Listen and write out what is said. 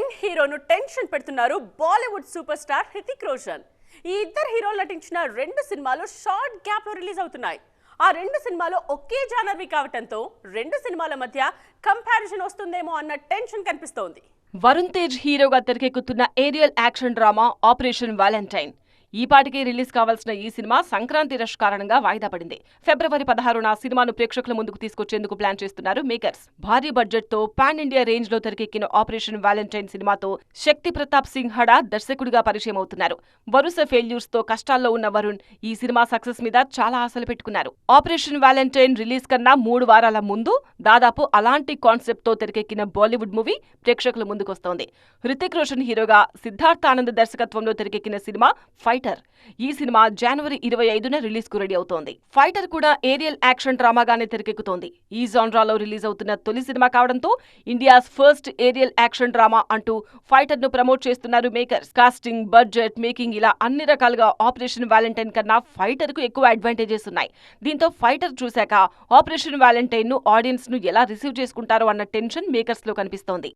Young హీరోను tension పెడుతున్నారు Bollywood super star Hrithik Roshan. ఈ ఇద్దరు హీరోలు నటించిన 2 సినిమాలు షార్ట్ గ్యాప్ లో రిలీజ్ అవుతున్నాయి. ఆ 2 సినిమాలు ఒకే జానర్వి కావటంతో 2 సినిమాల మధ్య కంపారిజన్ వస్తుందేమో అన్న టెన్షన్ కనిపిస్తోంది. వరుణ్ తేజ్ హీరోగా తెరకెక్కుతున్న aerial action drama Operation Valentine ఈ పాటికే రిలీజ్ కావాల్సిన ఈ సినిమా సంక్రాంతి రష్ కారణంగా వాయిదా పడింది. ఫిబ్రవరి 16న సినిమాను ప్రేక్షకుల ముందుకు తీసుకొచ్చేందుకు ప్లాన్ చేస్తున్నారు మేకర్స్. భారీ బడ్జెట్ తో పాన్ ఇండియా రేంజ్ లో తెరకెక్కిన ఆపరేషన్ వాలంటైన్ సినిమాతో శక్తి ప్రతాప్ సింగ్ హడా దర్శకుడిగా పరిచయం అవుతున్నారు. వరుస ఫెయిల్యూర్స్ తో కష్టాల్లో ఉన్న వరుణ్ ఈ సినిమా సక్సెస్ మీద చాలా ఆశలు పెట్టుకున్నారు. ఆపరేషన్ వాలంటైన్ రిలీజ్ కన్నా 3 వారాల ముందు దాదాపు అలాంటి కాన్సెప్ట్ తో తెరకెక్కిన బాలీవుడ్ మూవీ ప్రేక్షకుల ముందుకొస్తోంది. హృతిక్ రోషన్ హీరోగా సిద్ధార్థ్ ఆనంద్ దర్శకత్వంలో తెరకెక్కిన సినిమా ఫైటర్. ఈ సినిమా జనవరి 25న రిలీజ్ కు రెడీ అవుతోంది. ఫైటర్ కూడా ఏరియల్ యాక్షన్ డ్రామాగానే తెరకెక్కుతోంది. ఈ జాన్రాలో రిలీజ్ అవుతున్న తొలి సినిమా కావడంతో India's first aerial action drama అంటూ ఫైటర్ ను ప్రమోట్ చేస్తున్నారు మేకర్స్. కాస్టింగ్, బడ్జెట్, మేకింగ్ ఇలా అన్ని రకాలుగా ఆపరేషన్ వాలంటైన్ కన్నా ఫైటర్ కు ఎక్కువ అడ్వాంటేజెస్ ఉన్నాయి. దీంతో ఫైటర్ చూశాక ఆపరేషన్ వాలంటైన్ ను ఆడియన్స్ ను ఎలా రిసీవ్ చేసుకుంటారో అన్న టెన్షన్ మేకర్స్ లో కనిపిస్తోంది.